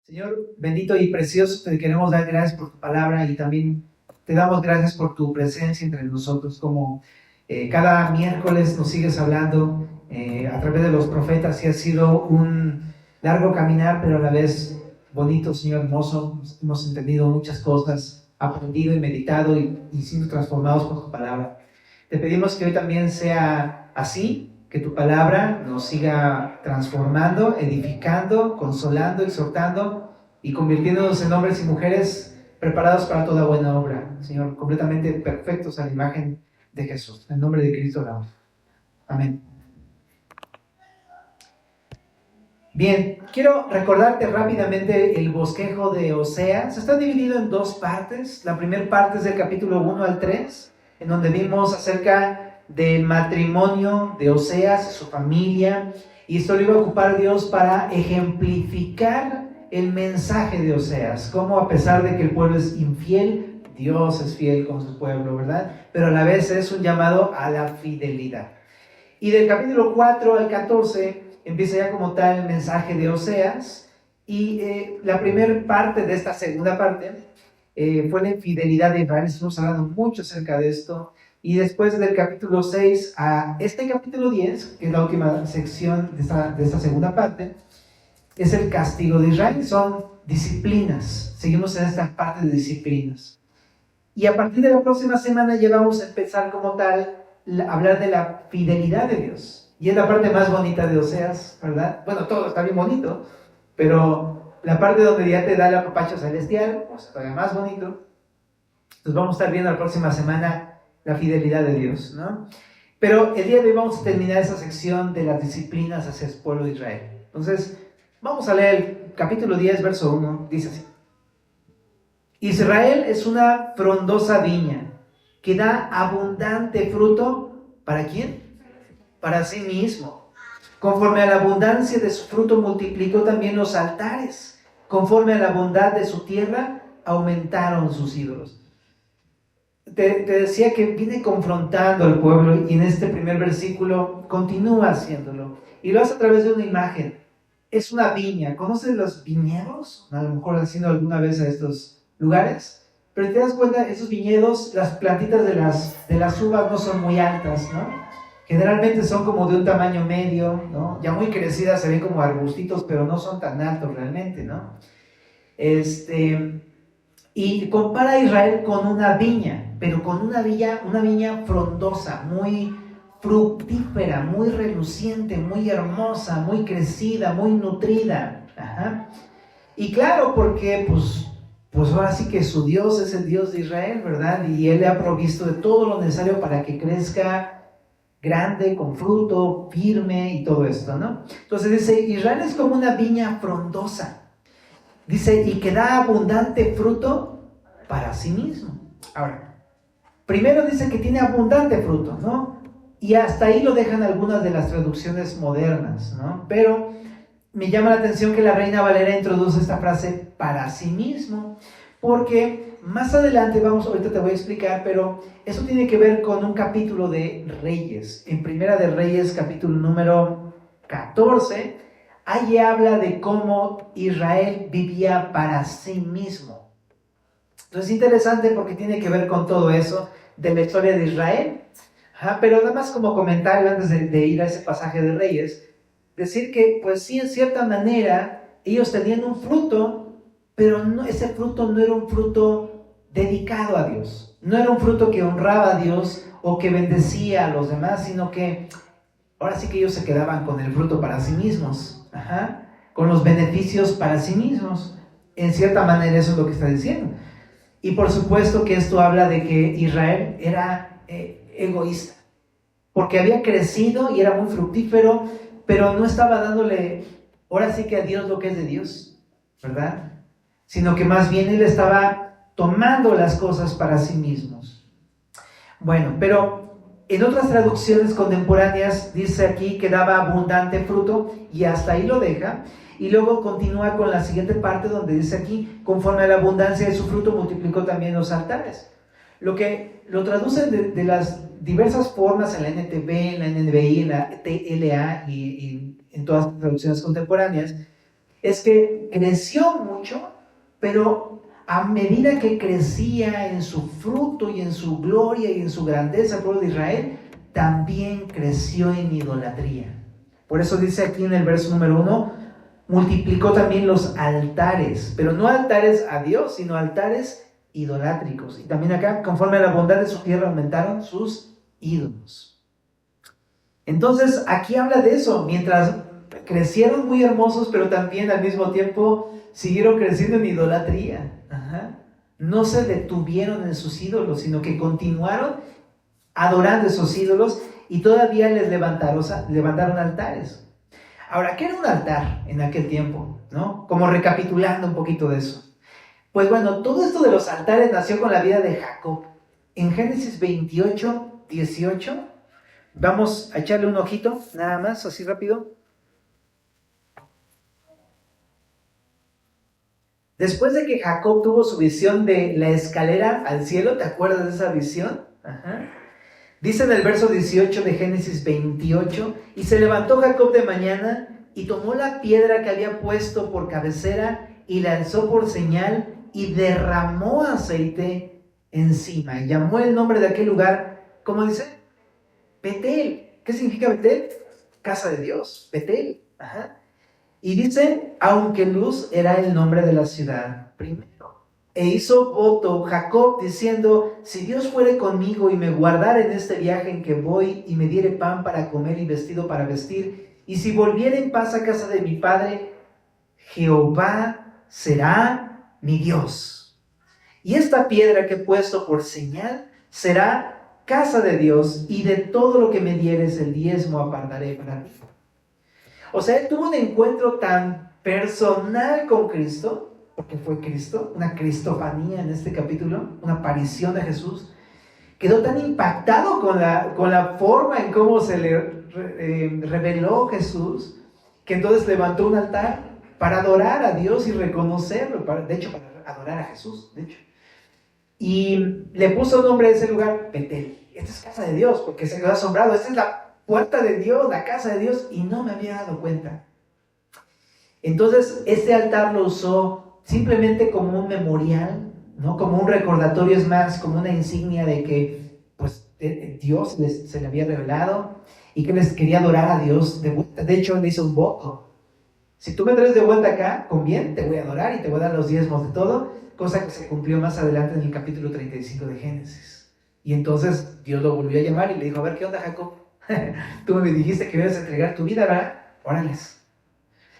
Señor, bendito y precioso, te queremos dar gracias por tu palabra y también te damos gracias por tu presencia entre nosotros, como cada miércoles nos sigues hablando a través de los profetas y ha sido un largo caminar, pero a la vez bonito, Señor, hermoso. Hemos entendido muchas cosas, aprendido y meditado y siendo transformados por tu palabra. Te pedimos que hoy también sea así, que tu palabra nos siga transformando, edificando, consolando, exhortando y convirtiéndonos en hombres y mujeres preparados para toda buena obra, Señor, completamente perfectos a la imagen de Jesús. En nombre de Cristo oramos. Amén. Bien, quiero recordarte rápidamente el bosquejo de Oseas. Está dividido en dos partes. La primera parte es del capítulo 1 al 3, en donde vimos acerca del matrimonio de Oseas y su familia, y esto lo iba a ocupar Dios para ejemplificar el mensaje de Oseas, cómo a pesar de que el pueblo es infiel, Dios es fiel con su pueblo, ¿verdad? Pero a la vez es un llamado a la fidelidad. Y del capítulo 4 al 14 empieza ya como tal el mensaje de Oseas, y la primera parte de esta segunda parte fue la infidelidad de Israel. Estamos hablando mucho acerca de esto. Y después del capítulo 6 a este capítulo 10, que es la última sección de esta segunda parte, es el castigo de Israel. Son disciplinas. Seguimos en esta parte de disciplinas. Y a partir de la próxima semana ya vamos a empezar como tal a hablar de la fidelidad de Dios. Y es la parte más bonita de Oseas, ¿verdad? Bueno, todo está bien bonito, pero la parte donde ya te da el apapacho celestial, pues todavía más bonito. Entonces vamos a estar viendo la próxima semana la fidelidad de Dios, ¿no? Pero el día de hoy vamos a terminar esa sección de las disciplinas hacia el pueblo de Israel. Entonces, vamos a leer el capítulo 10, verso 1, dice así. Israel es una frondosa viña que da abundante fruto, ¿para quién? Para sí mismo. Conforme a la abundancia de su fruto multiplicó también los altares. Conforme a la bondad de su tierra aumentaron sus ídolos. Te decía que viene confrontando al pueblo y en este primer versículo continúa haciéndolo. Y lo hace a través de una imagen. Es una viña. ¿Conoces los viñedos? A lo mejor has ido alguna vez a estos lugares. Pero te das cuenta, esos viñedos, las plantitas de las uvas no son muy altas, ¿no? Generalmente son como de un tamaño medio, ¿no? Ya muy crecidas se ven como arbustitos, pero no son tan altos realmente, ¿no? Y compara a Israel con una viña, pero con una viña frondosa, muy fructífera, muy reluciente, muy hermosa, muy crecida, muy nutrida. Ajá. Y claro, porque pues ahora sí que su Dios es el Dios de Israel, ¿verdad? Y Él le ha provisto de todo lo necesario para que crezca grande, con fruto, firme y todo esto, ¿no? Entonces dice, Israel es como una viña frondosa. Dice, y que da abundante fruto para sí mismo. Ahora, primero dice que tiene abundante fruto, ¿no? Y hasta ahí lo dejan algunas de las traducciones modernas, ¿no? Pero me llama la atención que la Reina Valera introduce esta frase para sí mismo, porque más adelante ahorita te voy a explicar, pero eso tiene que ver con un capítulo de Reyes. En Primera de Reyes, capítulo número 14, ahí habla de cómo Israel vivía para sí mismo. Entonces es interesante porque tiene que ver con todo eso de la historia de Israel. Pero nada más como comentario antes de ir a ese pasaje de Reyes, decir que pues sí, en cierta manera ellos tenían un fruto, pero ese fruto no era un fruto dedicado a Dios. No era un fruto que honraba a Dios o que bendecía a los demás, sino que ahora sí que ellos se quedaban con el fruto para sí mismos, con los beneficios para sí mismos. En cierta manera eso es lo que está diciendo. Y por supuesto que esto habla de que Israel era egoísta, porque había crecido y era muy fructífero, pero no estaba dándole ahora sí que a Dios lo que es de Dios, ¿verdad? Sino que más bien él estaba tomando las cosas para sí mismos. Bueno, pero en otras traducciones contemporáneas dice aquí que daba abundante fruto y hasta ahí lo deja. Y luego continúa con la siguiente parte donde dice aquí, conforme a la abundancia de su fruto multiplicó también los altares. Lo traducen de las diversas formas en la NTV, en la NBI, en la TLA y en todas las traducciones contemporáneas. es que creció mucho, pero a medida que crecía en su fruto y en su gloria y en su grandeza el pueblo de Israel, también creció en idolatría. Por eso dice aquí en el verso número 1, multiplicó también los altares, pero no altares a Dios, sino altares idolátricos. Y también acá, conforme a la bondad de su tierra, aumentaron sus ídolos. Entonces, aquí habla de eso, mientras crecieron muy hermosos, pero también al mismo tiempo siguieron creciendo en idolatría. No se detuvieron en sus ídolos, sino que continuaron adorando esos ídolos y todavía les levantaron altares. Ahora, ¿qué era un altar en aquel tiempo? ¿No? Como recapitulando un poquito de eso. Pues bueno, todo esto de los altares nació con la vida de Jacob. En Génesis 28, 18, vamos a echarle un ojito, nada más, así rápido. Después de que Jacob tuvo su visión de la escalera al cielo, ¿te acuerdas de esa visión? Dice en el verso 18 de Génesis 28, y se levantó Jacob de mañana y tomó la piedra que había puesto por cabecera y la alzó por señal y derramó aceite encima. Y llamó el nombre de aquel lugar, ¿cómo dice? Betel. ¿Qué significa Betel? Casa de Dios, Betel. Y dice, aunque Luz era el nombre de la ciudad primero. E hizo voto Jacob diciendo, si Dios fuere conmigo y me guardara en este viaje en que voy y me diere pan para comer y vestido para vestir, y si volviera en paz a casa de mi padre, Jehová será mi Dios. Y esta piedra que he puesto por señal será casa de Dios, y de todo lo que me dieres el diezmo apartaré para ti. O sea, él tuvo un encuentro tan personal con Cristo, porque fue Cristo, una cristofanía en este capítulo, una aparición de Jesús, quedó tan impactado con la forma en cómo se le reveló Jesús, que entonces levantó un altar para adorar a Dios y reconocerlo, para adorar a Jesús, de hecho. Y le puso nombre a ese lugar, Betel. Esta es casa de Dios, porque se quedó asombrado, esta es la puerta de Dios, la casa de Dios, y no me había dado cuenta. Entonces, este altar lo usó simplemente como un memorial, ¿no? Como un recordatorio, es más, como una insignia de que pues, Dios se le había revelado y que les quería adorar a Dios de vuelta. De hecho, le hizo un voto. Si tú me traes de vuelta acá, con bien, te voy a adorar y te voy a dar los diezmos de todo, cosa que se cumplió más adelante en el capítulo 35 de Génesis. Y entonces Dios lo volvió a llamar y le dijo, a ver, ¿qué onda, Jacob? Tú me dijiste que ibas a entregar tu vida, ¿verdad? Órales.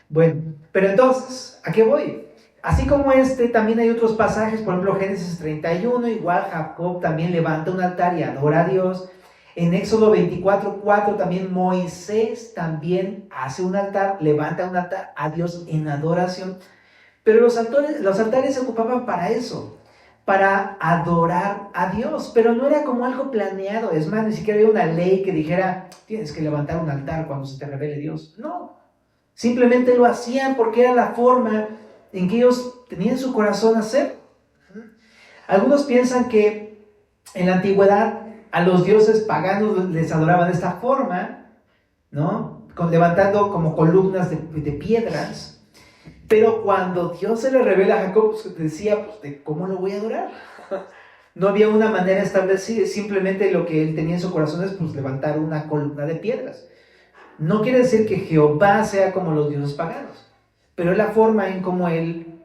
Bueno, pero entonces, ¿a qué voy? Así como también hay otros pasajes, por ejemplo, Génesis 31, igual Jacob también levanta un altar y adora a Dios. En Éxodo 24:4 también Moisés también hace un altar, levanta un altar a Dios en adoración. Pero los altares se ocupaban para eso, para adorar a Dios, pero no era como algo planeado. Es más, ni siquiera había una ley que dijera, tienes que levantar un altar cuando se te revele Dios. No, simplemente lo hacían porque era la forma en que ellos tenían su corazón hacer. Algunos piensan que en la antigüedad a los dioses paganos les adoraban de esta forma, ¿no? Levantando como columnas de piedras. Pero cuando Dios se le revela a Jacob, pues decía, pues, ¿cómo lo voy a adorar? No había una manera establecida, simplemente lo que él tenía en su corazón es pues, levantar una columna de piedras. No quiere decir que Jehová sea como los dioses paganos, pero es la forma en cómo él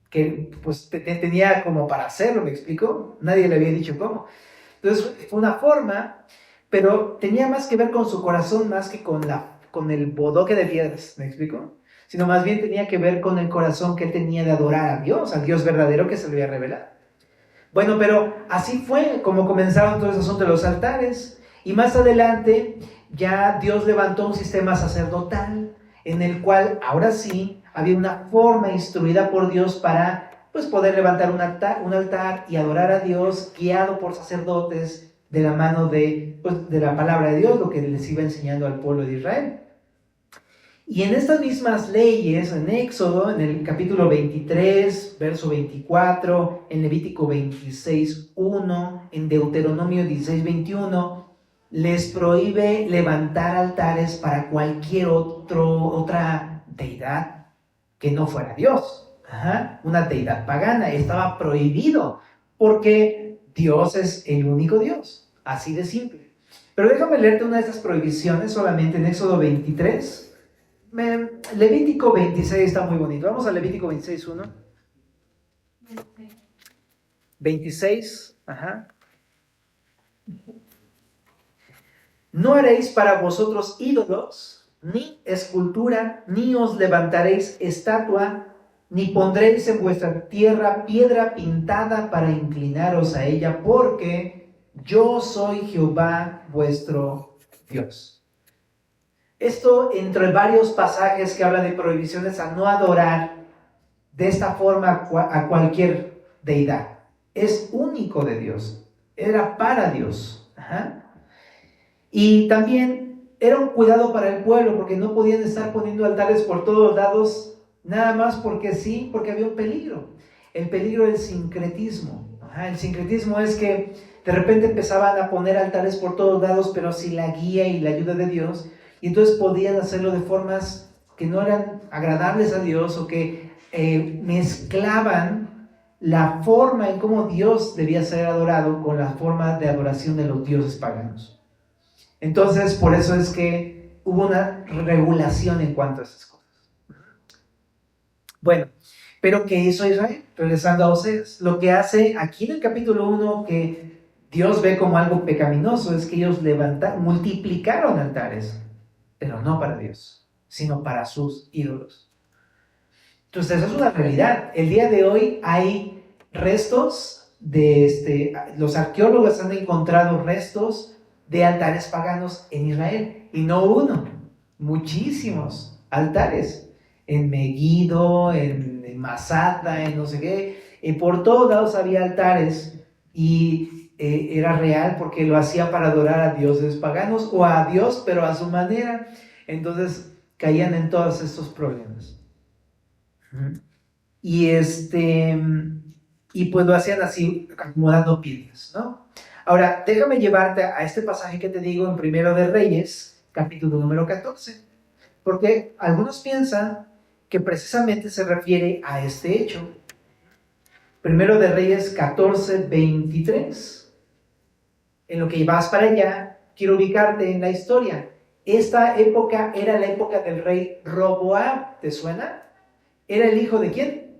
tenía como para hacerlo, ¿me explico? Nadie le había dicho cómo. Entonces fue una forma, pero tenía más que ver con su corazón más que con el bodoque de piedras, ¿me explico? Sino más bien tenía que ver con el corazón que él tenía de adorar a Dios, al Dios verdadero que se le había revelado. Bueno, pero así fue como comenzaron todo ese asunto de los altares, y más adelante ya Dios levantó un sistema sacerdotal en el cual ahora sí había una forma instruida por Dios para pues, poder levantar un altar y adorar a Dios, guiado por sacerdotes de la mano de la palabra de Dios, lo que les iba enseñando al pueblo de Israel. Y en estas mismas leyes, en Éxodo, en el capítulo 23, verso 24, en Levítico 26, 1, en Deuteronomio 16, 21, les prohíbe levantar altares para cualquier otra deidad, que no fuera Dios. Una deidad pagana. Estaba prohibido porque Dios es el único Dios. Así de simple. Pero déjame leerte una de esas prohibiciones solamente en Éxodo 23. Levítico 26 está muy bonito. Vamos a Levítico 26, 1. 26, No haréis para vosotros ídolos, ni escultura, ni os levantaréis estatua, ni pondréis en vuestra tierra piedra pintada para inclinaros a ella, porque yo soy Jehová vuestro Dios. Esto entre varios pasajes que habla de prohibiciones a no adorar de esta forma a cualquier deidad. Es único de Dios, era para Dios. Y también era un cuidado para el pueblo, porque no podían estar poniendo altares por todos lados, nada más porque sí, porque había un peligro. El peligro del sincretismo. El sincretismo es que de repente empezaban a poner altares por todos lados, pero sin la guía y la ayuda de Dios, y entonces podían hacerlo de formas que no eran agradables a Dios, o que mezclaban la forma en cómo Dios debía ser adorado con la forma de adoración de los dioses paganos. Entonces, por eso es que hubo una regulación en cuanto a esas cosas. Bueno, pero ¿qué hizo Israel? Regresando a Oseas, lo que hace aquí en el capítulo 1 que Dios ve como algo pecaminoso es que ellos multiplicaron altares, pero no para Dios, sino para sus ídolos. Entonces, eso es una realidad. El día de hoy hay restos los arqueólogos han encontrado restos de altares paganos en Israel, y no uno, muchísimos altares, en Megiddo, en Masada, en no sé qué, y por todos lados había altares, y era real porque lo hacía para adorar a dioses paganos, o a Dios, pero a su manera. Entonces caían en todos estos problemas. Y pues lo hacían así, acomodando piedras, ¿no? Ahora, déjame llevarte a este pasaje que te digo en Primero de Reyes, capítulo número 14, porque algunos piensan que precisamente se refiere a este hecho. Primero de Reyes 14, 23. En lo que vas para allá, quiero ubicarte en la historia. Esta época era la época del rey Roboam, ¿te suena? ¿Era el hijo de quién?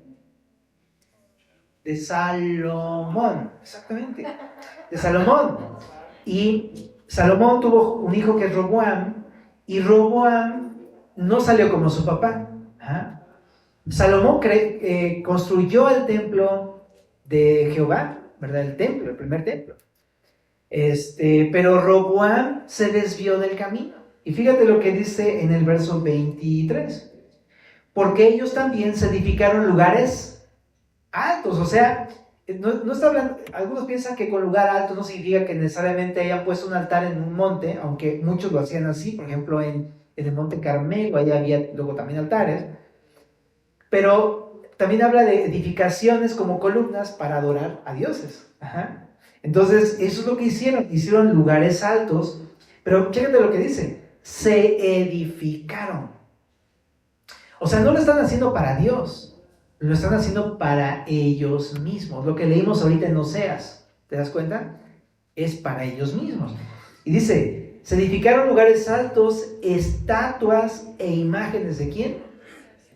De Salomón, exactamente, de Salomón. Y Salomón tuvo un hijo que es Roboam, y Roboam no salió como su papá. Salomón construyó el templo de Jehová, ¿verdad? El templo, el primer templo. Pero Roboam se desvió del camino. Y fíjate lo que dice en el verso 23. Porque ellos también se edificaron lugares altos. O sea, no está hablando, algunos piensan que con lugar alto no significa que necesariamente hayan puesto un altar en un monte, aunque muchos lo hacían así. Por ejemplo, en el monte Carmelo, allá había luego también altares. Pero también habla de edificaciones como columnas para adorar a dioses. Entonces, eso es lo que hicieron lugares altos. Pero chécate lo que dice: se edificaron. O sea, no lo están haciendo para Dios, lo están haciendo para ellos mismos. Lo que leímos ahorita en Oseas, ¿te das cuenta? Es para ellos mismos. Y dice: se edificaron lugares altos, estatuas e imágenes ¿de quién?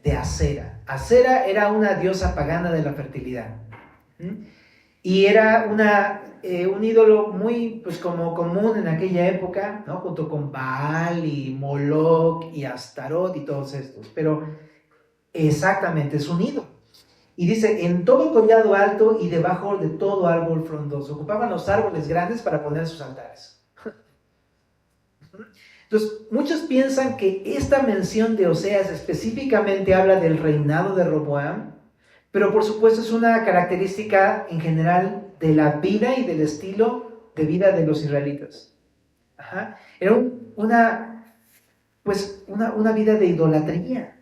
De Acera. Acera era una diosa pagana de la fertilidad. Y era un ídolo muy, pues, como común en aquella época, ¿no? Junto con Baal y Moloch y Astarot y todos estos. Pero exactamente, es un ídolo. Y dice: en todo collado alto y debajo de todo árbol frondoso. Ocupaban los árboles grandes para poner sus altares. Entonces, muchos piensan que esta mención de Oseas específicamente habla del reinado de Roboam, pero por supuesto es una característica en general de la vida y del estilo de vida de los israelitas. Era una vida de idolatría.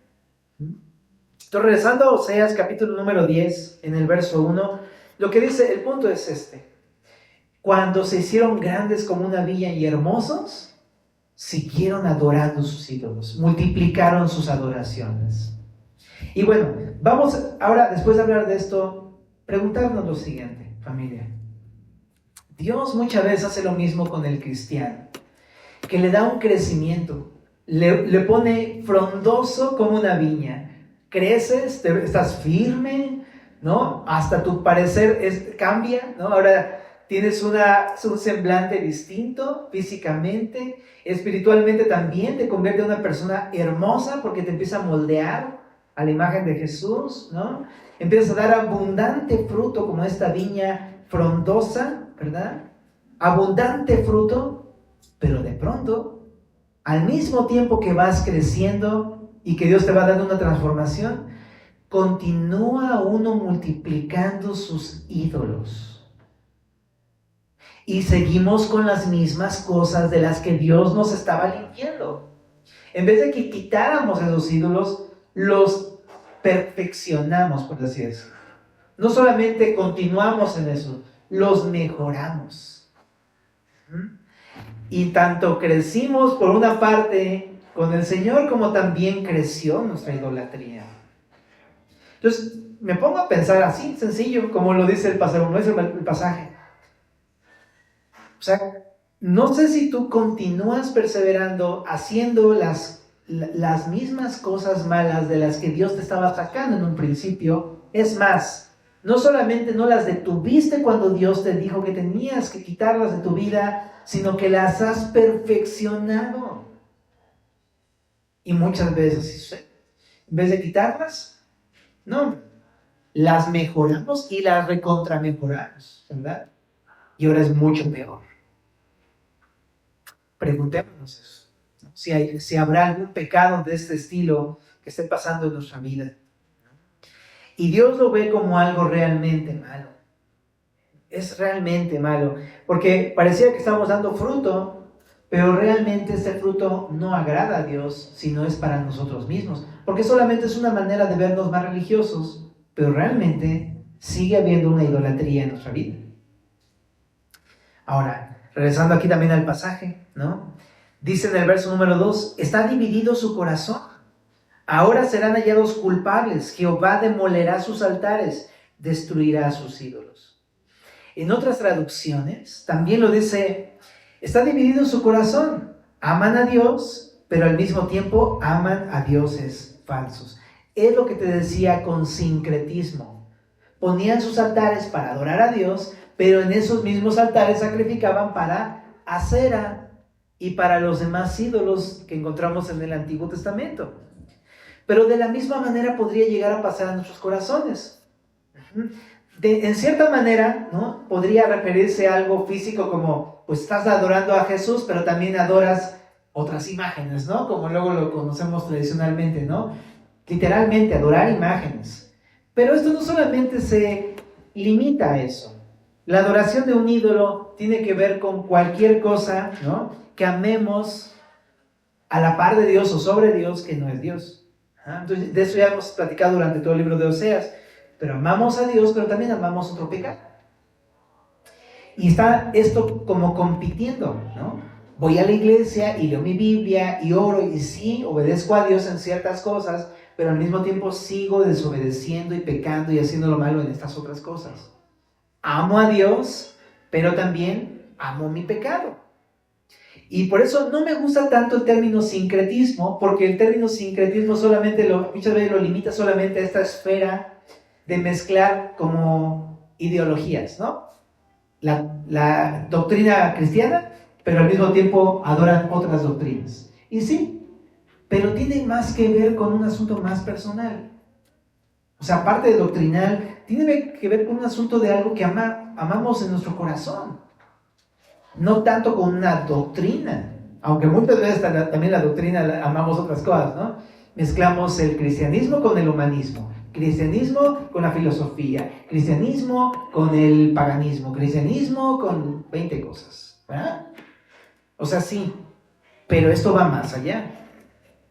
Entonces, regresando a Oseas capítulo número 10, en el verso 1, lo que dice, el punto es este: cuando se hicieron grandes como una villa y hermosos, siguieron adorando sus ídolos, multiplicaron sus adoraciones. Y bueno, vamos ahora, después de hablar de esto, preguntarnos lo siguiente, familia. Dios muchas veces hace lo mismo con el cristiano, que le da un crecimiento, le pone frondoso como una viña. Creces, estás firme, ¿no? Hasta tu parecer cambia, ¿no? Ahora tienes un semblante distinto físicamente, espiritualmente también te convierte en una persona hermosa porque te empieza a moldear a la imagen de Jesús, ¿no? Empiezas a dar abundante fruto como esta viña frondosa, ¿verdad? Abundante fruto, pero de pronto, al mismo tiempo que vas creciendo y que Dios te va dando una transformación, continúa uno multiplicando sus ídolos. Y seguimos con las mismas cosas de las que Dios nos estaba limpiando. En vez de que quitáramos esos ídolos, los perfeccionamos, por decir eso. No solamente continuamos en eso, los mejoramos. Y tanto crecimos por una parte con el Señor, como también creció nuestra idolatría. Entonces, me pongo a pensar así, sencillo, como lo dice el pasaje. O sea, no sé si tú continúas perseverando haciendo las mismas cosas malas de las que Dios te estaba sacando en un principio. Es más, no solamente no las detuviste cuando Dios te dijo que tenías que quitarlas de tu vida, sino que las has perfeccionado. Y muchas veces, en vez de quitarlas, no, las mejoramos y las recontramejoramos, ¿verdad? Y ahora es mucho peor. Preguntémonos eso, ¿no? Si habrá algún pecado de este estilo que esté pasando en nuestra vida. Y Dios lo ve como algo realmente malo. Es realmente malo, porque parecía que estamos dando fruto, pero realmente este fruto no agrada a Dios, sino es para nosotros mismos, porque solamente es una manera de vernos más religiosos, pero realmente sigue habiendo una idolatría en nuestra vida. Ahora, regresando aquí también al pasaje, ¿no? Dice en el verso número 2, está dividido su corazón. Ahora serán hallados culpables. Jehová demolerá sus altares, destruirá sus ídolos. En otras traducciones también lo dice, está dividido su corazón. Aman a Dios, pero al mismo tiempo aman a dioses falsos. Es lo que te decía con sincretismo. Ponían sus altares para adorar a Dios, pero en esos mismos altares sacrificaban para Acera y para los demás ídolos que encontramos en el Antiguo Testamento. Pero de la misma manera podría llegar a pasar a nuestros corazones. En cierta manera, ¿no? Podría referirse a algo físico como, pues estás adorando a Jesús, pero también adoras otras imágenes, ¿no? Como luego lo conocemos tradicionalmente, ¿no? Literalmente, adorar imágenes. Pero esto no solamente se limita a eso. La adoración de un ídolo tiene que ver con cualquier cosa, ¿no? Que amemos a la par de Dios o sobre Dios que no es Dios. Entonces, de eso ya hemos platicado durante todo el libro de Oseas. Pero amamos a Dios, pero también amamos otro pecado. Y está esto como compitiendo, ¿no? Voy a la iglesia y leo mi Biblia y oro y sí, obedezco a Dios en ciertas cosas, pero al mismo tiempo sigo desobedeciendo y pecando y haciendo lo malo en estas otras cosas. Amo a Dios, pero también amo mi pecado. Y por eso no me gusta tanto el término sincretismo, porque el término sincretismo muchas veces lo limita solamente a esta esfera de mezclar como ideologías, ¿no? La doctrina cristiana, pero al mismo tiempo adoran otras doctrinas. Y sí, pero tiene más que ver con un asunto más personal. O sea, aparte de doctrinal, tiene que ver con un asunto de algo que amamos en nuestro corazón. No tanto con una doctrina, aunque muchas veces también la doctrina amamos otras cosas, ¿no? Mezclamos el cristianismo con el humanismo, cristianismo con la filosofía, cristianismo con el paganismo, cristianismo con 20 cosas, ¿verdad? O sea, sí, pero esto va más allá.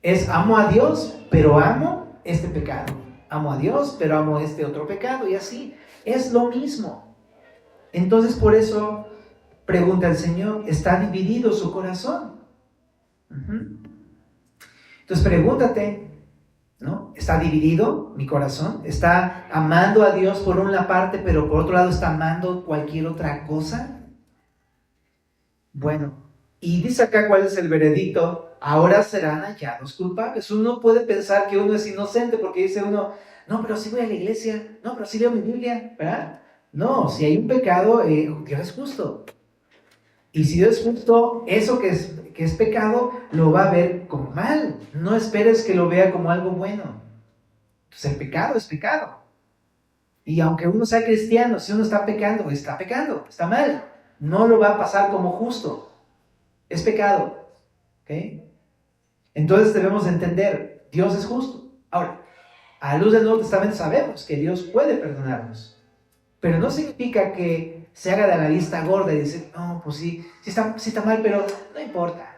Es amo a Dios, pero amo este pecado. Amo a Dios, pero amo este otro pecado, y así. Es lo mismo. Entonces, por eso pregunta el Señor, ¿está dividido su corazón? Entonces pregúntate, ¿no? Está dividido mi corazón, está amando a Dios por una parte, pero por otro lado está amando cualquier otra cosa. Bueno, y dice acá cuál es el veredicto: ahora serán hallados culpables. Uno puede pensar que uno es inocente porque dice uno, no, pero si voy a la iglesia, no, pero si leo mi Biblia, ¿verdad? No, si hay un pecado, Dios es justo. Y si Dios es justo, eso que es pecado, lo va a ver como mal. No esperes que lo vea como algo bueno. Entonces el pecado es pecado. Y aunque uno sea cristiano, si uno está pecando, está mal. No lo va a pasar como justo. Es pecado. ¿Ok? Entonces debemos entender, Dios es justo. Ahora, a la luz del Nuevo Testamento sabemos que Dios puede perdonarnos. Pero no significa que se haga de la vista gorda y decir, no, pues sí está mal, pero no importa.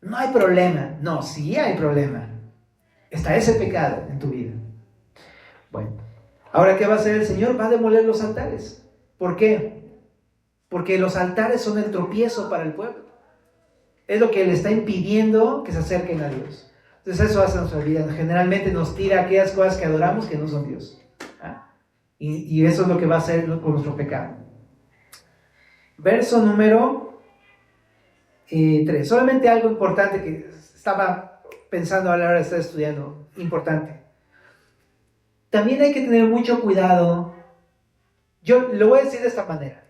No hay problema. No, sí hay problema. Está ese pecado en tu vida. Bueno, ahora, ¿qué va a hacer el Señor? Va a demoler los altares. ¿Por qué? Porque los altares son el tropiezo para el pueblo. Es lo que le está impidiendo que se acerquen a Dios. Entonces eso hace nuestra vida. Generalmente nos tira aquellas cosas que adoramos que no son Dios. ¿Ah? Y eso es lo que va a hacer con nuestro pecado. Verso número 3. Solamente algo importante que estaba pensando a la hora de estar estudiando. Importante. También hay que tener mucho cuidado. Yo lo voy a decir de esta manera.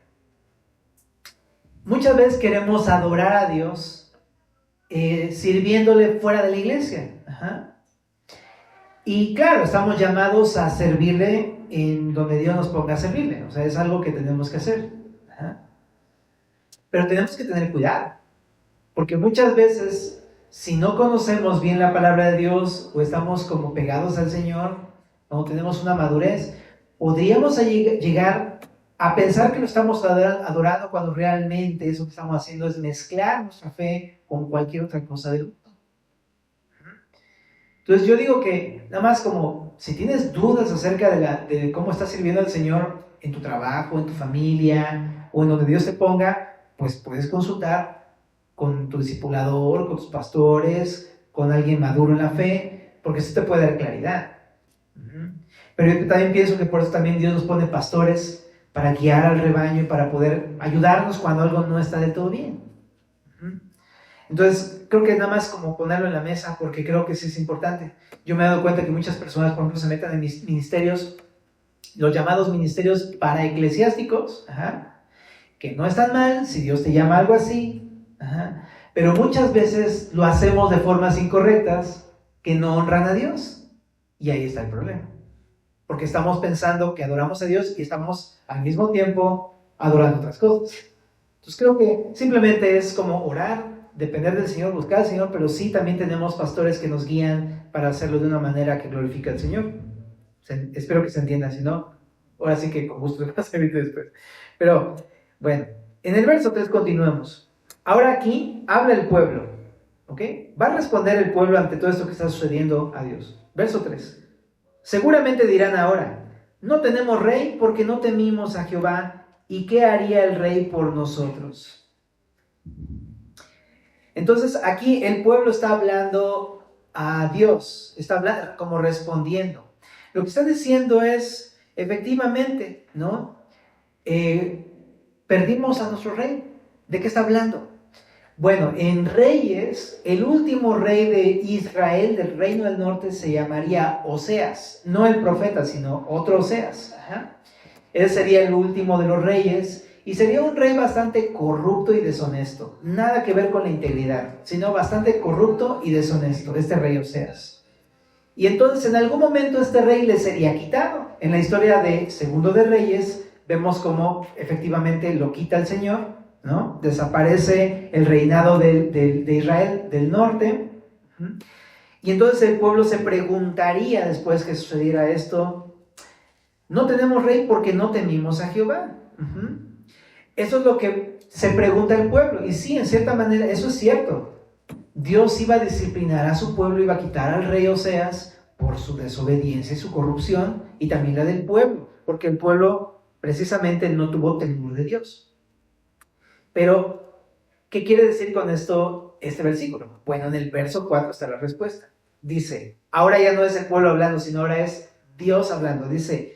Muchas veces queremos adorar a Dios sirviéndole fuera de la iglesia. Ajá. Y claro, estamos llamados a servirle en donde Dios nos ponga a servirle. O sea, es algo que tenemos que hacer. Ajá. Pero tenemos que tener cuidado. Porque muchas veces, si no conocemos bien la palabra de Dios o estamos como pegados al Señor, no tenemos una madurez, podríamos llegar a pensar que lo estamos adorando cuando realmente eso que estamos haciendo es mezclar nuestra fe con cualquier otra cosa del mundo. Entonces yo digo que nada más como si tienes dudas acerca de cómo estás sirviendo al Señor en tu trabajo, en tu familia o en donde Dios te ponga, pues puedes consultar con tu discipulador, con tus pastores, con alguien maduro en la fe, porque eso te puede dar claridad. Pero yo también pienso que por eso también Dios nos pone pastores para guiar al rebaño y para poder ayudarnos cuando algo no está del todo bien. Entonces, creo que nada más como ponerlo en la mesa, porque creo que sí es importante. Yo me he dado cuenta que muchas personas, por ejemplo, se meten en ministerios, los llamados ministerios paraeclesiásticos, que no están mal, si Dios te llama algo así, pero muchas veces lo hacemos de formas incorrectas que no honran a Dios. Y ahí está el problema. Porque estamos pensando que adoramos a Dios y estamos al mismo tiempo adorando otras cosas. Entonces creo que simplemente es como orar, depender del Señor, buscar al Señor, pero sí también tenemos pastores que nos guían para hacerlo de una manera que glorifique al Señor. Espero que se entienda, si no, ahora sí que con gusto te vas a ver después. Pero bueno, en el verso 3 continuemos. Ahora aquí habla el pueblo, ¿ok? Va a responder el pueblo ante todo esto que está sucediendo a Dios. Verso 3. Seguramente dirán ahora, no tenemos rey porque no temimos a Jehová, ¿y qué haría el rey por nosotros? Entonces aquí el pueblo está hablando a Dios, está hablando, como respondiendo. Lo que está diciendo es, efectivamente, ¿no? Perdimos a nuestro rey. ¿De qué está hablando? Bueno, en Reyes, el último rey de Israel, del reino del norte, se llamaría Oseas. No el profeta, sino otro Oseas. Él sería el último de los reyes y sería un rey bastante corrupto y deshonesto. Nada que ver con la integridad, sino bastante corrupto y deshonesto, este rey Oseas. Y entonces en algún momento este rey le sería quitado. En la historia de Segundo de Reyes vemos cómo efectivamente lo quita el Señor, ¿no? Desaparece el reinado de Israel del norte. Y entonces el pueblo se preguntaría después que sucediera esto, no tenemos rey porque no temimos a Jehová. Eso es lo que se pregunta el pueblo. Y sí, en cierta manera eso es cierto. Dios iba a disciplinar a su pueblo, iba a quitar al rey Oseas por su desobediencia y su corrupción, y también la del pueblo, porque el pueblo precisamente no tuvo temor de Dios. Pero, ¿qué quiere decir con esto este versículo? Bueno, en el verso 4 está la respuesta. dice, ahora ya no es el pueblo hablando, sino ahora es Dios hablando. Dice,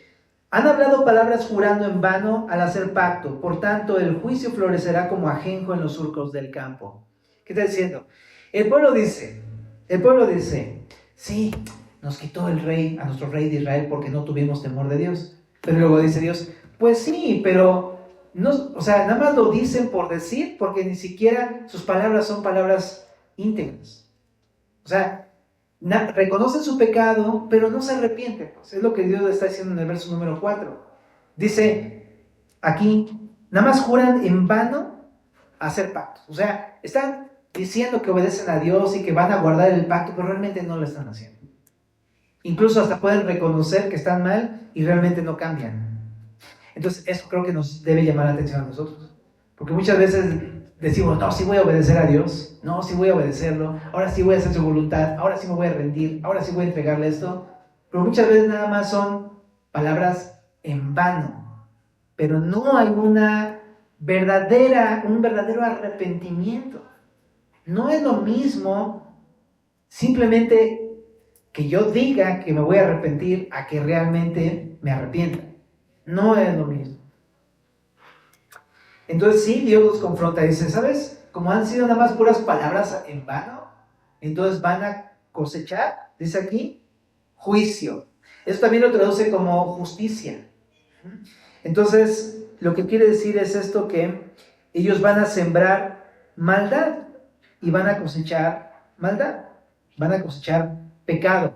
han hablado palabras jurando en vano al hacer pacto, por tanto el juicio florecerá como ajenjo en los surcos del campo. ¿Qué está diciendo? El pueblo dice, sí, nos quitó el rey, a nuestro rey de Israel porque no tuvimos temor de Dios. Pero luego dice Dios, pues sí, pero no, o sea, nada más lo dicen por decir, porque ni siquiera sus palabras son palabras íntegras. O sea, reconocen su pecado, pero no se arrepienten. Pues es lo que Dios está diciendo en el verso número 4. Dice aquí, nada más juran en vano hacer pactos. O sea, están diciendo que obedecen a Dios y que van a guardar el pacto, pero realmente no lo están haciendo. Incluso hasta pueden reconocer que están mal y realmente no cambian. Entonces, eso creo que nos debe llamar la atención a nosotros. Porque muchas veces decimos, no, sí voy a obedecer a Dios, no, sí voy a obedecerlo, ahora sí voy a hacer su voluntad, ahora sí me voy a rendir, ahora sí voy a entregarle esto. Pero muchas veces nada más son palabras en vano. Pero no hay un verdadero arrepentimiento. No es lo mismo simplemente que yo diga que me voy a arrepentir a que realmente me arrepienta. No es lo mismo. Entonces sí, Dios los confronta y dice, ¿sabes? Como han sido nada más puras palabras en vano, entonces van a cosechar, dice aquí, juicio. Eso también lo traduce como justicia. Entonces, lo que quiere decir es esto, que ellos van a sembrar maldad y van a cosechar maldad, van a cosechar pecado.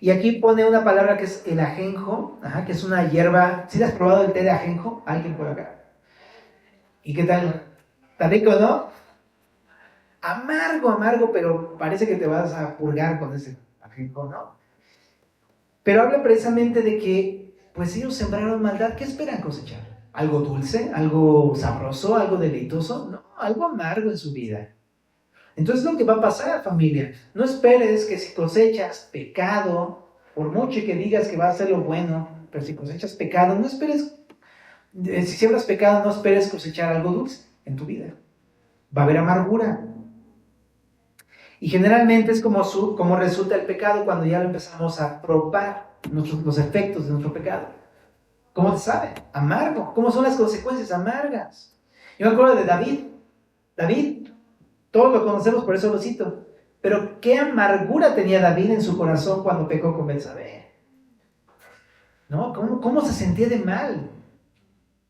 Y aquí pone una palabra que es el ajenjo, que es una hierba. ¿Sí has probado el té de ajenjo? ¿Alguien por acá? ¿Y qué tal? ¿Está rico, no? Amargo, pero parece que te vas a purgar con ese ajenjo, ¿no? Pero habla precisamente de que, pues ellos sembraron maldad. ¿Qué esperan cosechar? ¿Algo dulce? ¿Algo sabroso? ¿Algo deleitoso? No, algo amargo en su vida. Entonces lo que va a pasar, familia, no esperes que si cosechas pecado, por mucho que digas que va a ser lo bueno, pero si cosechas pecado, no esperes, si siembras pecado, no esperes cosechar algo dulce en tu vida. Va a haber amargura. Y generalmente es como resulta el pecado cuando ya lo empezamos a probar los efectos de nuestro pecado. ¿Cómo te sabe? Amargo. ¿Cómo son las consecuencias? Amargas. Yo me acuerdo de David, todos lo conocemos, por eso lo cito. Pero qué amargura tenía David en su corazón cuando pecó con Betsabé. ¿No? ¿Cómo se sentía de mal?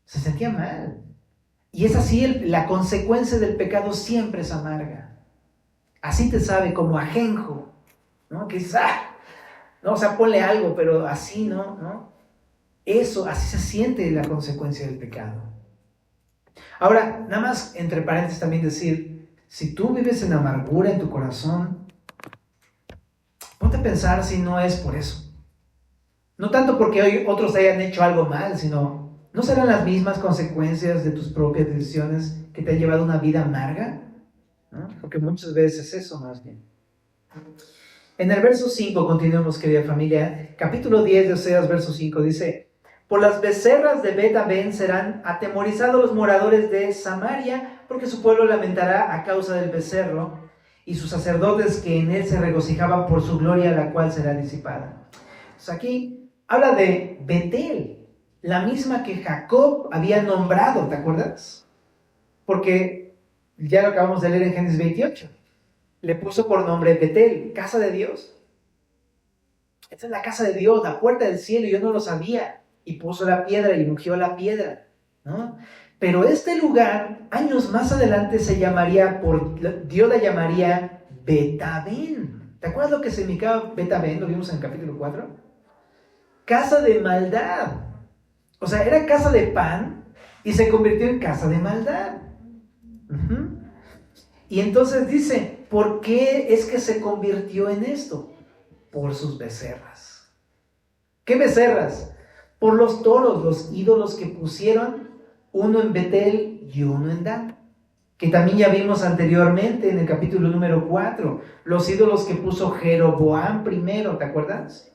Se sentía mal. Y es así, la consecuencia del pecado siempre es amarga. Así te sabe, como ajenjo, ¿no? Que dices, no, o sea, ponle algo, pero así, ¿no? Eso, así se siente la consecuencia del pecado. Ahora, nada más entre paréntesis también decir, si tú vives en amargura en tu corazón, ponte a pensar si no es por eso. No tanto porque hoy otros hayan hecho algo mal, sino, ¿no serán las mismas consecuencias de tus propias decisiones que te han llevado a una vida amarga? ¿No? Porque muchas veces es eso más bien. En el verso 5, continuemos, querida familia, capítulo 10 de Oseas, verso 5, dice, por las becerras de Bet-Aven serán atemorizados los moradores de Samaria, porque su pueblo lamentará a causa del becerro, y sus sacerdotes que en él se regocijaban por su gloria, la cual será disipada. Entonces aquí habla de Betel, la misma que Jacob había nombrado, ¿te acuerdas? Porque ya lo acabamos de leer en Génesis 28. Le puso por nombre Betel, casa de Dios. Esta es la casa de Dios, la puerta del cielo, y yo no lo sabía. Y puso la piedra y ungió la piedra, ¿no? Pero este lugar, años más adelante, Dios la llamaría Bet-Aven. ¿Te acuerdas lo que significaba Bet-Aven? Lo vimos en el capítulo 4. Casa de maldad. O sea, era casa de pan y se convirtió en casa de maldad. Y entonces dice, ¿por qué es que se convirtió en esto? Por sus becerras. ¿Qué becerras? Por los toros, los ídolos que pusieron, uno en Betel y uno en Dan, que también ya vimos anteriormente en el capítulo número 4, los ídolos que puso Jeroboam primero, ¿te acuerdas?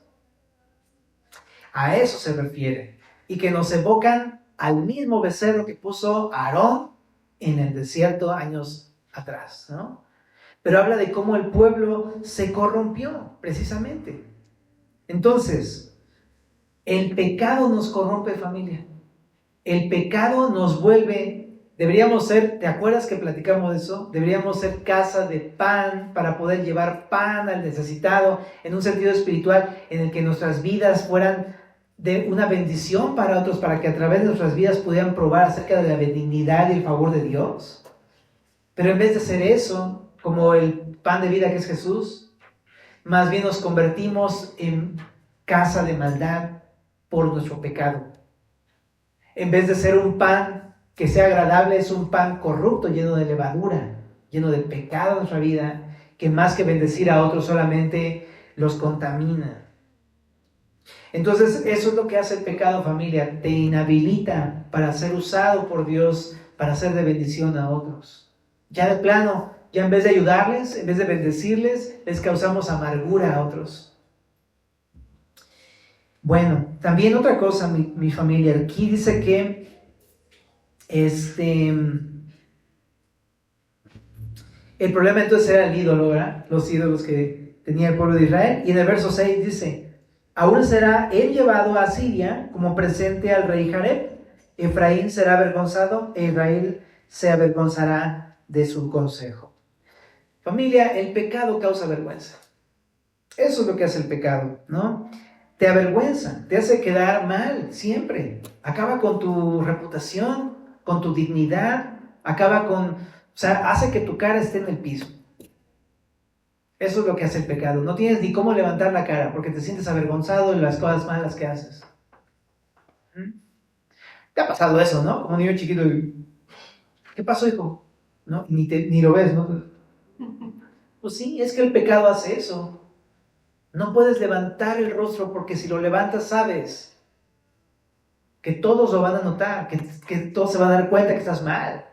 A eso se refiere, y que nos evocan al mismo becerro que puso Aarón en el desierto años atrás, ¿no? pero habla de cómo el pueblo se corrompió, precisamente. Entonces, el pecado nos corrompe, familia. El pecado nos vuelve, deberíamos ser, ¿te acuerdas que platicamos de eso? Deberíamos ser casa de pan para poder llevar pan al necesitado, en un sentido espiritual, en el que nuestras vidas fueran de una bendición para otros, para que a través de nuestras vidas pudieran probar acerca de la benignidad y el favor de Dios. Pero en vez de ser eso, como el pan de vida que es Jesús, más bien nos convertimos en casa de maldad por nuestro pecado. En vez de ser un pan que sea agradable, es un pan corrupto, lleno de levadura, lleno de pecado en nuestra vida, que más que bendecir a otros solamente los contamina. Entonces, eso es lo que hace el pecado, familia. Te inhabilita para ser usado por Dios, para ser de bendición a otros. Ya de plano, ya en vez de ayudarles, en vez de bendecirles, les causamos amargura a otros. Bueno, también otra cosa, mi familia, aquí dice que el problema entonces era el ídolo, ¿verdad? Los ídolos que tenía el pueblo de Israel. Y en el verso 6 dice: aún será él llevado a Asiria como presente al rey Jareb. Efraín será avergonzado e Israel se avergonzará de su consejo. Familia, el pecado causa vergüenza. Eso es lo que hace el pecado, ¿no? Te avergüenza, te hace quedar mal siempre. Acaba con tu reputación, con tu dignidad, hace que tu cara esté en el piso. Eso es lo que hace el pecado. No tienes ni cómo levantar la cara porque te sientes avergonzado de las cosas malas que haces. ¿Te ha pasado eso, no? Como niño chiquito, ¿qué pasó, hijo? ¿No? Ni lo ves, ¿no? Pues sí, es que el pecado hace eso. No puedes levantar el rostro porque si lo levantas sabes que todos lo van a notar, que todos se van a dar cuenta que estás mal,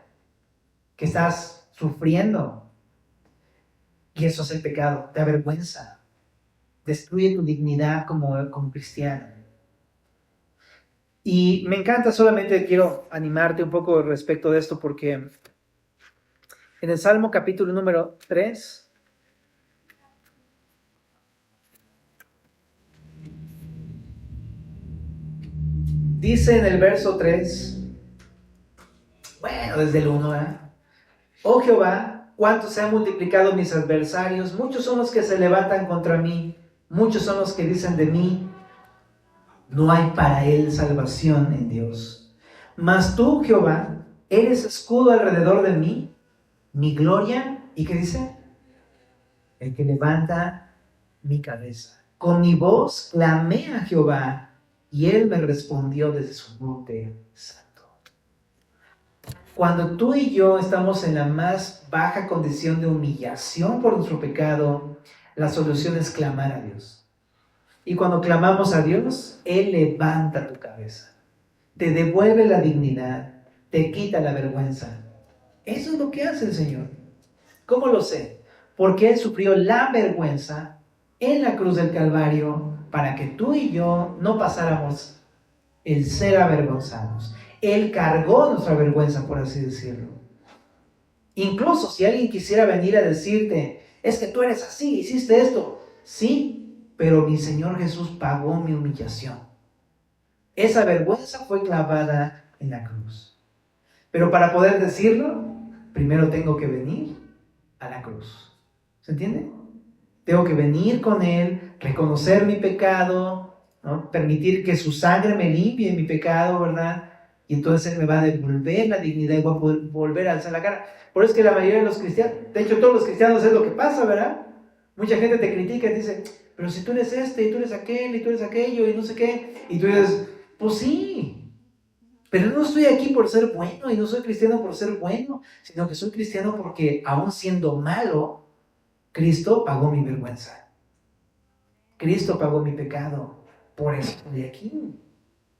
que estás sufriendo. Y eso es el pecado, te avergüenza, destruye tu dignidad como cristiano. Y me encanta, solamente quiero animarte un poco respecto de esto, porque en el Salmo capítulo número 3, dice en el verso 3, bueno, desde el 1, ¿verdad? Oh Jehová, cuánto se han multiplicado mis adversarios, muchos son los que se levantan contra mí, muchos son los que dicen de mí, no hay para él salvación en Dios. Mas tú, Jehová, eres escudo alrededor de mí, mi gloria, ¿y qué dice? El que levanta mi cabeza. Con mi voz clamé a Jehová, y él me respondió desde su monte santo. Cuando tú y yo estamos en la más baja condición de humillación por nuestro pecado, la solución es clamar a Dios. Y cuando clamamos a Dios, Él levanta tu cabeza, te devuelve la dignidad, te quita la vergüenza. Eso es lo que hace el Señor. ¿Cómo lo sé? Porque Él sufrió la vergüenza en la cruz del Calvario para que tú y yo no pasáramos el ser avergonzados. Él cargó nuestra vergüenza, por así decirlo. Incluso si alguien quisiera venir a decirte, es que tú eres así, hiciste esto. Sí, pero mi Señor Jesús pagó mi humillación. Esa vergüenza fue clavada en la cruz. Pero para poder decirlo, primero tengo que venir a la cruz. ¿Se entiende? Tengo que venir con Él, reconocer mi pecado, ¿no? Permitir que su sangre me limpie mi pecado, ¿verdad? Y entonces Él me va a devolver la dignidad y voy a poder volver a alzar la cara. Por eso es que la mayoría de los cristianos, de hecho todos los cristianos es lo que pasa, ¿verdad? Mucha gente te critica y dice, pero si tú eres este, y tú eres aquel, y tú eres aquello, y no sé qué. Y tú dices, pues sí, pero no estoy aquí por ser bueno, y no soy cristiano por ser bueno, sino que soy cristiano porque aún siendo malo, Cristo pagó mi vergüenza. Cristo pagó mi pecado. Por eso estoy aquí.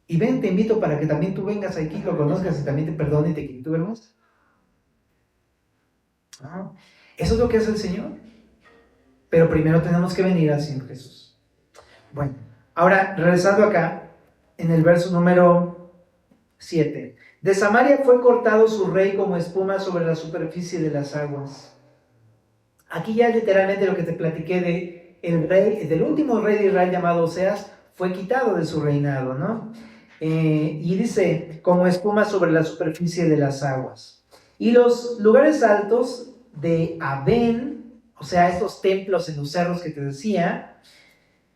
Y ven, te invito para que también tú vengas aquí, lo conozcas y también te perdone y te quite tu vergüenza. Eso es lo que hace el Señor. Pero primero tenemos que venir al Señor Jesús. Bueno, ahora regresando acá, en el verso número 7. De Samaria fue cortado su rey como espuma sobre la superficie de las aguas. Aquí ya literalmente lo que te platiqué del último rey de Israel llamado Oseas, fue quitado de su reinado, ¿no? Y dice, como espuma sobre la superficie de las aguas. Y los lugares altos de Abén, o sea, estos templos en los cerros que te decía,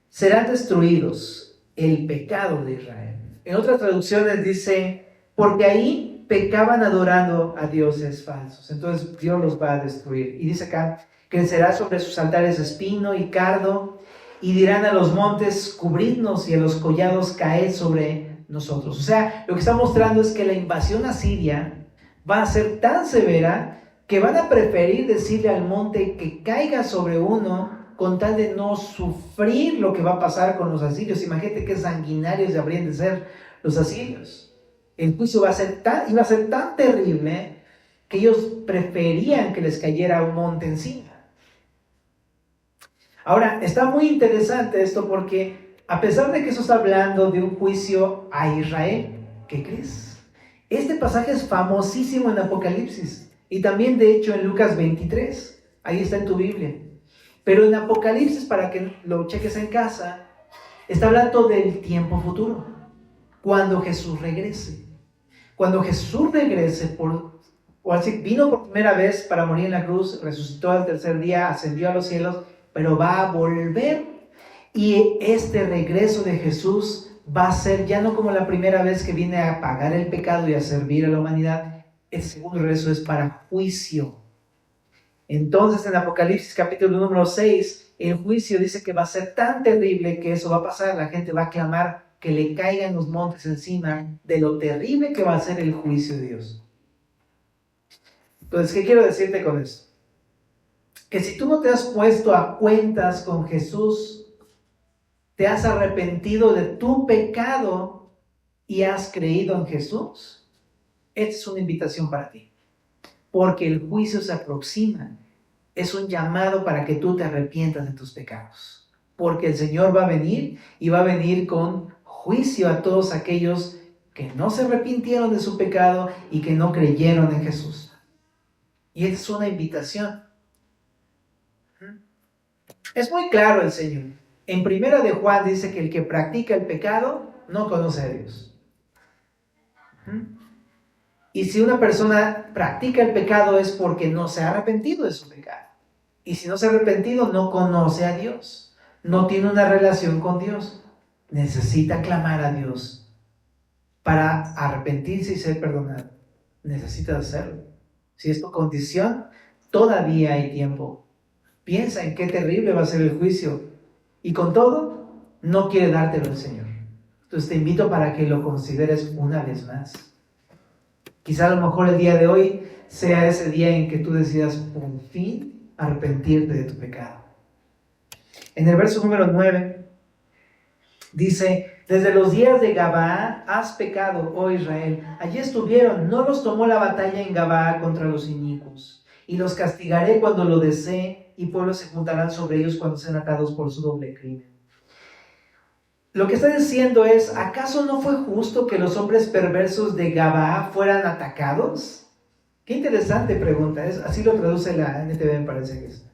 serán destruidos, el pecado de Israel. En otras traducciones dice, porque ahí pecaban adorando a dioses falsos. Entonces Dios los va a destruir. Y dice acá, crecerá sobre sus altares espino y cardo, y dirán a los montes, cubridnos, y a los collados, caed sobre nosotros. O sea, lo que está mostrando es que la invasión asiria va a ser tan severa que van a preferir decirle al monte que caiga sobre uno con tal de no sufrir lo que va a pasar con los asirios. Imagínate qué sanguinarios habrían de ser los asirios. El juicio iba a ser tan terrible que ellos preferían que les cayera un monte encima. Ahora, está muy interesante esto porque a pesar de que eso está hablando de un juicio a Israel, ¿qué crees? Este pasaje es famosísimo en Apocalipsis y también de hecho en Lucas 23, ahí está en tu Biblia. Pero en Apocalipsis, para que lo cheques en casa, está hablando del tiempo futuro, cuando Jesús regrese. Cuando Jesús regrese, vino por primera vez para morir en la cruz, resucitó al tercer día, ascendió a los cielos, pero va a volver. Y este regreso de Jesús va a ser ya no como la primera vez que viene a pagar el pecado y a servir a la humanidad. El segundo regreso es para juicio. Entonces en Apocalipsis capítulo número 6, el juicio dice que va a ser tan terrible que eso va a pasar. La gente va a clamar que le caigan los montes encima de lo terrible que va a ser el juicio de Dios. Entonces, ¿qué quiero decirte con esto? Que si tú no te has puesto a cuentas con Jesús, te has arrepentido de tu pecado y has creído en Jesús, esta es una invitación para ti. Porque el juicio se aproxima. Es un llamado para que tú te arrepientas de tus pecados. Porque el Señor va a venir y va a venir con juicio a todos aquellos que no se arrepintieron de su pecado y que no creyeron en Jesús. Y esta es una invitación. Es muy claro el Señor. En Primera de Juan dice que el que practica el pecado no conoce a Dios. Y si una persona practica el pecado es porque no se ha arrepentido de su pecado. Y si no se ha arrepentido, no conoce a Dios. No tiene una relación con Dios. Necesita clamar a Dios para arrepentirse y ser perdonado. Necesita hacerlo. Si es tu condición, todavía hay tiempo. Piensa en qué terrible va a ser el juicio. Y con todo, no quiere dártelo el Señor. Entonces te invito para que lo consideres una vez más. Quizá a lo mejor el día de hoy sea ese día en que tú decidas por fin arrepentirte de tu pecado. En el verso número 9 dice, desde los días de Gabaa has pecado, oh Israel. Allí estuvieron, no los tomó la batalla en Gabaa contra los inicuos. Y los castigaré cuando lo desee, y pueblos se juntarán sobre ellos cuando sean atados por su doble crimen. Lo que está diciendo es, ¿acaso no fue justo que los hombres perversos de Gabaa fueran atacados? Qué interesante pregunta, así lo traduce la NTV, me parece que es.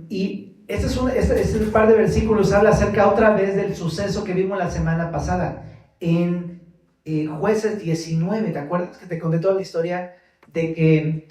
Y este par de versículos habla acerca otra vez del suceso que vimos la semana pasada, en Jueces 19, ¿te acuerdas que te conté toda la historia de que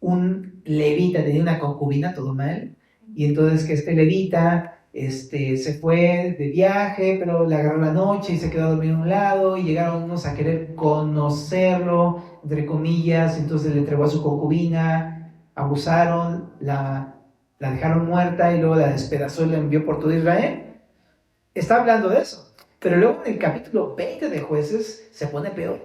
un levita tenía una concubina, todo mal, y entonces que este levita se fue de viaje, pero le agarró la noche y se quedó a dormir a un lado, y llegaron unos a querer conocerlo, entre comillas, entonces le entregó a su concubina, abusaron, la dejaron muerta y luego la despedazó y la envió por todo Israel. Está hablando de eso, pero luego en el capítulo 20 de Jueces se pone peor,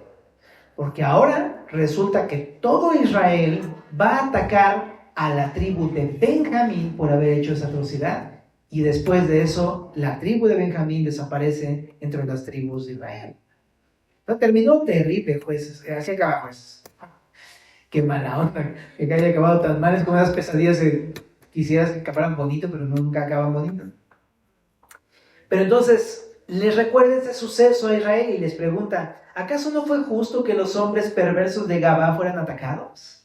porque ahora resulta que todo Israel va a atacar a la tribu de Benjamín por haber hecho esa atrocidad. Y después de eso, la tribu de Benjamín desaparece entre las tribus de Israel. No, terminó terrible, Jueces. Así acaba Jueces. Qué mala onda que haya acabado tan mal. Es como esas pesadillas que quisieras que acabaran bonito, pero nunca acaban bonito. Pero entonces, les recuerda este suceso a Israel y les pregunta, ¿acaso no fue justo que los hombres perversos de Gabaa fueran atacados?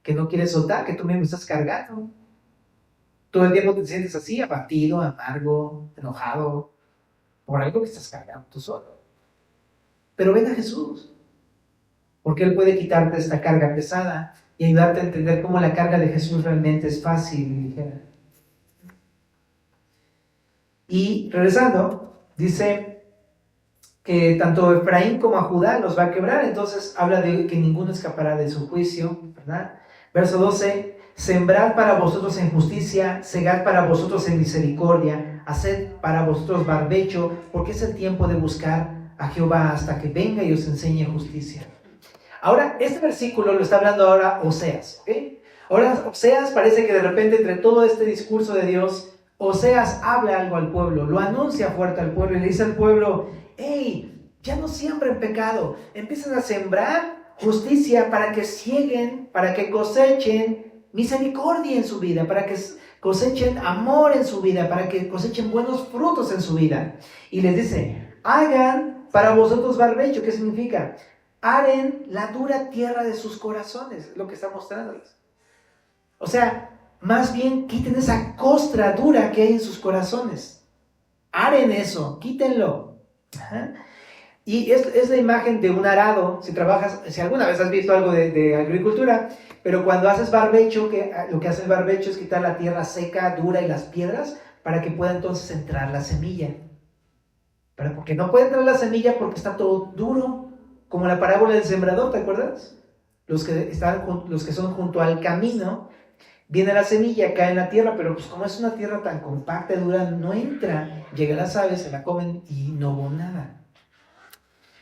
que no quieres soltar, que tú mismo estás cargando. Todo el tiempo te sientes así, abatido, amargo, enojado, por algo que estás cargando tú solo. Pero ven a Jesús, porque Él puede quitarte esta carga pesada y ayudarte a entender cómo la carga de Jesús realmente es fácil y ligera. Y regresando, dice que tanto a Efraín como a Judá los va a quebrar, entonces habla de que ninguno escapará de su juicio, ¿verdad? Verso 12, sembrad para vosotros en justicia, segad para vosotros en misericordia, haced para vosotros barbecho, porque es el tiempo de buscar a Jehová hasta que venga y os enseñe justicia. Ahora, este versículo lo está hablando ahora Oseas, ¿ok? Ahora Oseas parece que de repente entre todo este discurso de Dios, Oseas habla algo al pueblo, lo anuncia fuerte al pueblo y le dice al pueblo, hey, ya no siembren pecado, empiezan a sembrar justicia para que sieguen, para que cosechen misericordia en su vida, para que cosechen amor en su vida, para que cosechen buenos frutos en su vida. Y les dice, hagan para vosotros barbecho. ¿Qué significa? Aren la dura tierra de sus corazones, es lo que está mostrándoles. O sea, más bien quiten esa costra dura que hay en sus corazones. Aren eso, quítenlo. Ajá. Y es la imagen de un arado. Si alguna vez has visto algo de agricultura, pero cuando haces barbecho, lo que hace el barbecho es quitar la tierra seca, dura y las piedras para que pueda entonces entrar la semilla. Pero porque no puede entrar la semilla porque está todo duro, como la parábola del sembrador, ¿te acuerdas? Los que son junto al camino, viene la semilla, cae en la tierra, pero pues como es una tierra tan compacta y dura, no entra. Llegan las aves, se la comen y no hubo nada.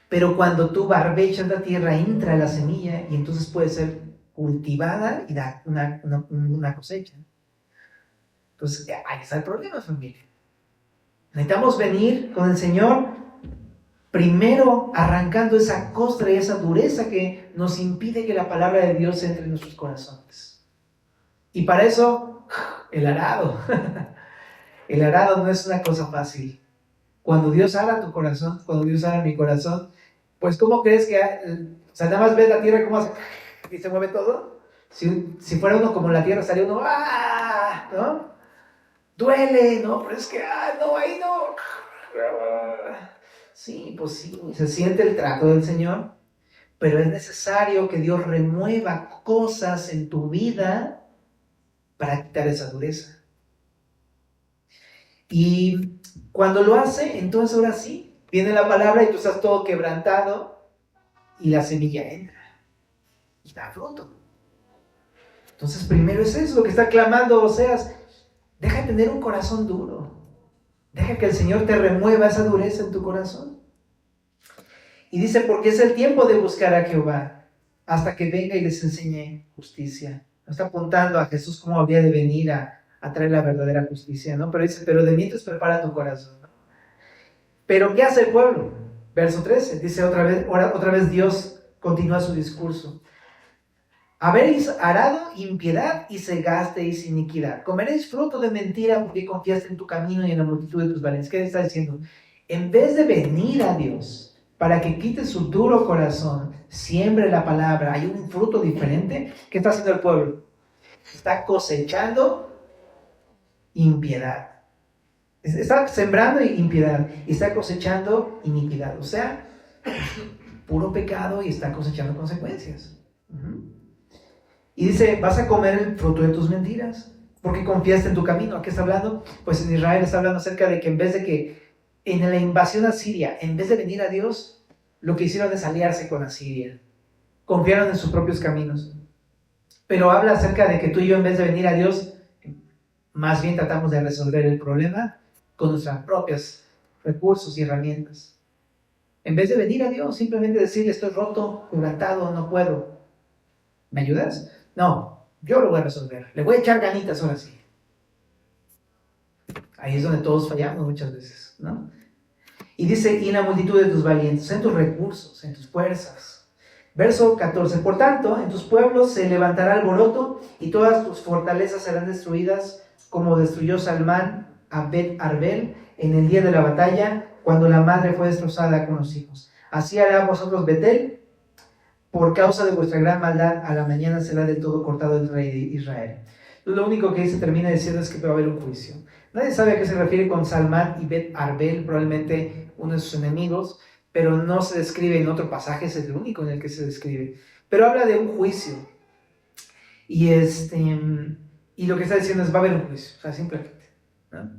Pero cuando tú barbechas la tierra, entra la semilla y entonces puede ser cultivada y da una cosecha. Entonces, ahí está el problema, familia. Necesitamos venir con el Señor, primero arrancando esa costra y esa dureza que nos impide que la palabra de Dios entre en nuestros corazones. Y para eso, el arado. El arado no es una cosa fácil. Cuando Dios ara tu corazón, cuando Dios ara mi corazón, pues ¿cómo crees que, o sea, nada más ves la tierra cómo hace y se mueve todo? Si fuera uno como la tierra, estaría uno, ¡ah! ¿No? Duele, ¿no? Pero es que, no, ahí no. Sí, pues sí, se siente el trato del Señor, pero es necesario que Dios remueva cosas en tu vida para quitar esa dureza. Y cuando lo hace, entonces ahora sí, viene la palabra y tú estás todo quebrantado y la semilla entra y da fruto. Entonces primero es eso lo que está clamando Oseas. Deja de tener un corazón duro. Deja que el Señor te remueva esa dureza en tu corazón. Y dice, porque es el tiempo de buscar a Jehová hasta que venga y les enseñe justicia. No está apuntando a Jesús como habría de venir a traer la verdadera justicia, ¿no? Pero dice, pero de mientras prepara tu corazón, ¿no? Pero ¿qué hace el pueblo? Verso 13, dice otra vez Dios continúa su discurso. Habéis arado impiedad y segasteis iniquidad. Comeréis fruto de mentira porque confiaste en tu camino y en la multitud de tus valientes. ¿Qué está diciendo? En vez de venir a Dios para que quite su duro corazón, siembre la palabra, hay un fruto diferente. ¿Qué está haciendo el pueblo? Está cosechando impiedad. Está sembrando impiedad y está cosechando iniquidad. O sea, puro pecado y está cosechando consecuencias. Y dice, vas a comer el fruto de tus mentiras, porque confiaste en tu camino. ¿A qué está hablando? Pues en Israel está hablando acerca de que en vez de que en la invasión a Siria, en vez de venir a Dios, lo que hicieron es aliarse con Asiria. Confiaron en sus propios caminos. Pero habla acerca de que tú y yo, en vez de venir a Dios, más bien tratamos de resolver el problema con nuestros propios recursos y herramientas. En vez de venir a Dios, simplemente decirle, estoy roto, quebrantado, no puedo. ¿Me ayudas? No, yo lo voy a resolver. Le voy a echar ganitas ahora sí. Ahí es donde todos fallamos muchas veces, ¿no? Y dice, y en la multitud de tus valientes, en tus recursos, en tus fuerzas. Verso 14, por tanto, en tus pueblos se levantará alboroto y todas tus fortalezas serán destruidas, como destruyó Salmán a Bet Arbel en el día de la batalla, cuando la madre fue destrozada con los hijos. Así hará a vosotros Betel, por causa de vuestra gran maldad, a la mañana será del todo cortado el rey de Israel. Lo único que se termina diciendo es que va a haber un juicio. Nadie sabe a qué se refiere con Salmat y Bet Arbel, probablemente uno de sus enemigos, pero no se describe en otro pasaje, es el único en el que se describe. Pero habla de un juicio. Y lo que está diciendo es, va a haber un juicio, o sea, simplemente, ¿no?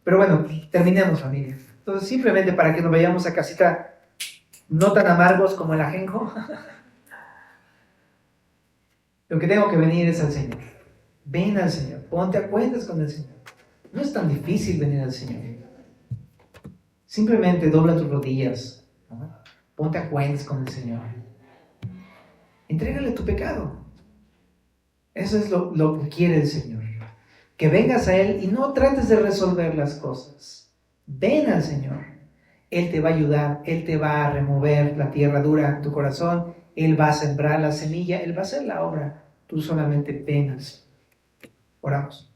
Pero bueno, terminemos, familia. Entonces, simplemente para que nos vayamos a casita no tan amargos como el ajenjo, lo que tengo que venir es al Señor. Ven al Señor, ponte a cuentas con el Señor. No es tan difícil venir al Señor. Simplemente dobla tus rodillas, ¿no? Ponte a cuentas con el Señor. Entrégale tu pecado. Eso es lo que quiere el Señor. Que vengas a Él y no trates de resolver las cosas. Ven al Señor. Él te va a ayudar. Él te va a remover la tierra dura en tu corazón. Él va a sembrar la semilla. Él va a hacer la obra. Tú solamente ven al Señor. Oramos.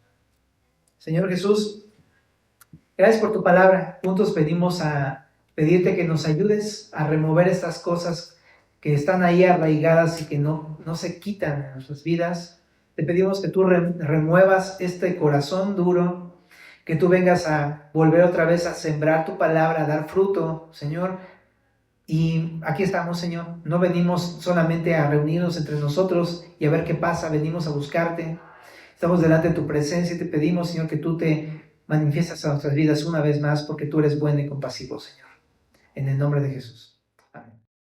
Señor Jesús, gracias por tu palabra. Juntos venimos a pedirte que nos ayudes a remover estas cosas que están ahí arraigadas y que no se quitan en nuestras vidas. Te pedimos que tú remuevas este corazón duro, que tú vengas a volver otra vez a sembrar tu palabra, a dar fruto, Señor. Y aquí estamos, Señor. No venimos solamente a reunirnos entre nosotros y a ver qué pasa, venimos a buscarte. Estamos delante de tu presencia y te pedimos, Señor, que tú te manifiestas a nuestras vidas una vez más, porque tú eres bueno y compasivo, Señor. En el nombre de Jesús.